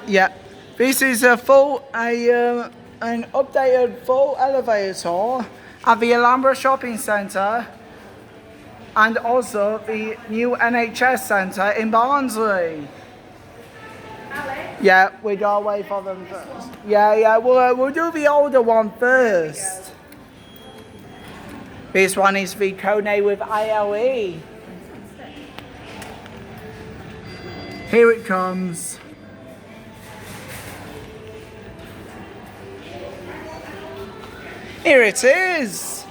Yeah, this is an updated full elevator tour at the Ahlambra Shopping Centre and also the new NHS Centre in Barnsley. Yeah, we gotta wait for them first. Yeah, we'll do the older one first. This one is the Kone with ILE. Here it comes. Here it is.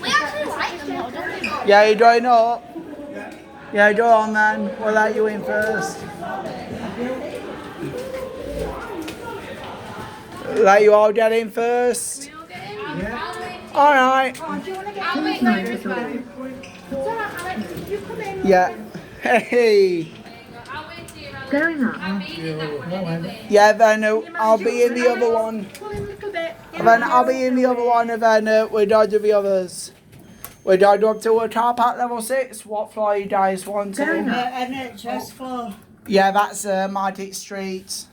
We actually like them though, don't we? Yeah, you're doing up. Yeah, go on then. We'll let you in first. Let you all get in first. Alright. Yeah. Hey. Going up. Yeah, then I'll be in the other one. And then I'll be in the other one, and then we're done to the others. We're done up to a car park level 6. What floor you guys want to? NHS floor. Yeah, that's Market Street.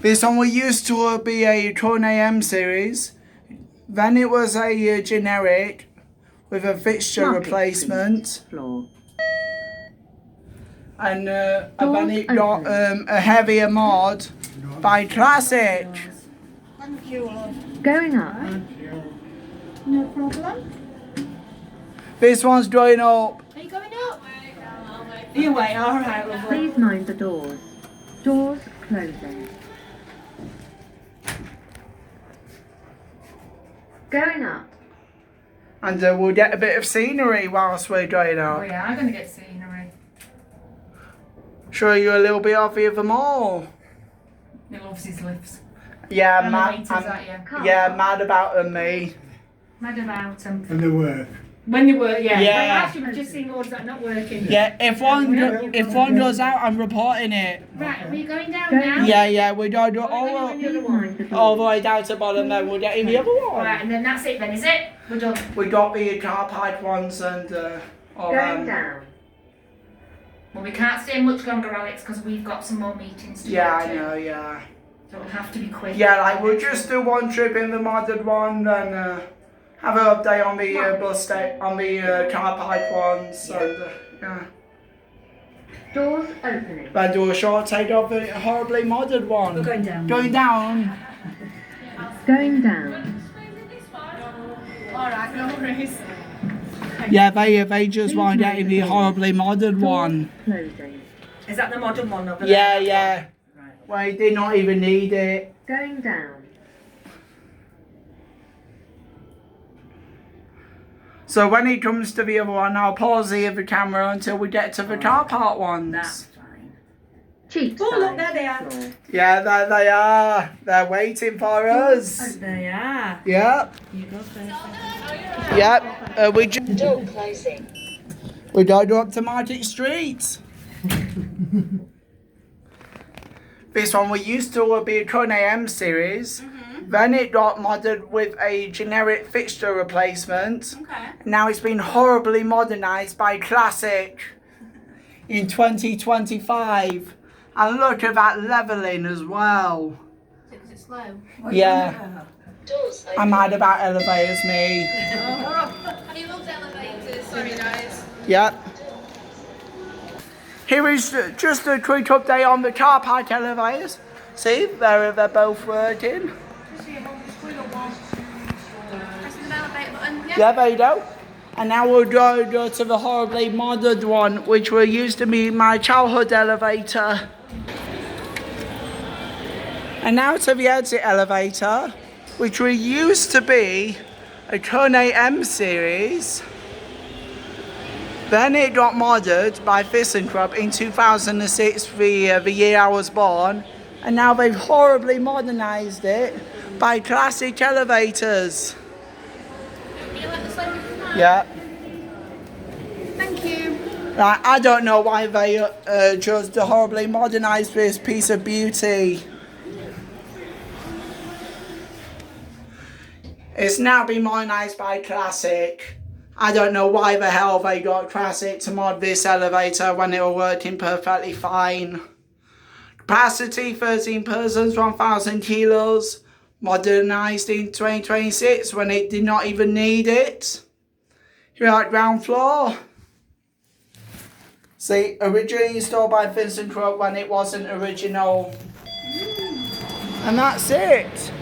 This one we used to be a Tone AM series. Then it was a generic with a fixture Market replacement. Floor. And then it got a heavier mod by Classic. Thank you, love. Going up. No problem. This one's going up. Are you going up? You wait, alright, lovely. Please mind the doors. Doors closing. Going up. And we'll get a bit of scenery whilst we're going up. Oh yeah, I'm gonna get scenery. Show you a little bit of the other mall. He loves his lifts. Yeah, Elevators, that, yeah. yeah, mad about me. Mad about them. And they work. When they work, yeah. Yeah. Well, actually, we've just seen loads that are not working. Yeah, if one goes out, I'm reporting it. Right, are we going down now? Yeah, we don't do all Mind the the doors. way down to the bottom. Then we'll get in the other one. Right, and then that's it then, is it? We're done. We got the car park ones and all Going down. Well, we can't stay much longer, Alex, because we've got some more meetings to Yeah, go I to. know. Yeah. So it'll have to be quick. Yeah, like we'll just do one trip in the modded one, then have an update on the car park ones, and yeah. Doors opening. Then do a short take of the horribly modded one. We're going down. Going down. Going down. Alright, no worries. Yeah, they just want to get in the horribly modded one. Closing. Is that the modern one over Yeah, yeah. Well, he did not even need it. Going down. So when it comes to the other one, I'll pause the other camera until we get to the car park ones. That's fine. Cheap Oh, look, side there they are. floor. Yeah, there they are. They're waiting for us. They are. Yep, You go first. yep. We just Door closing. we gotta go up to Market Street. This one we used to be a Tone AM series. Then it got modded with a generic fixture replacement. Okay. Now it's been horribly modernised by Classic in 2025. And look at that levelling as well. Is it slow? Yeah, Doors open. I'm mad about elevators, me. He loves elevators. Sorry, guys. Yep. Here is just a quick update on the car park elevators. See, they're both working. Pressing the elevator button. Yeah, there you go. And now we'll go to the horribly modded one, which will used to be my childhood elevator. And now to the exit elevator, which will used to be a Tone AM series. Then it got modded by ThyssenKrupp in 2006, the year I was born. And now they've horribly modernised it by Classic elevators. Can you let the slide from mine? Yeah. Thank you. Like, I don't know why they chose to horribly modernise this piece of beauty. It's now been modernised by Classic. I don't know why the hell they got Classic to mod this elevator when it was working perfectly fine. Capacity 13 persons, 1,000 kilos. Modernised in 2026 when it did not even need it. Here at ground floor. See, originally installed by Vincent Crook when it wasn't original. And that's it.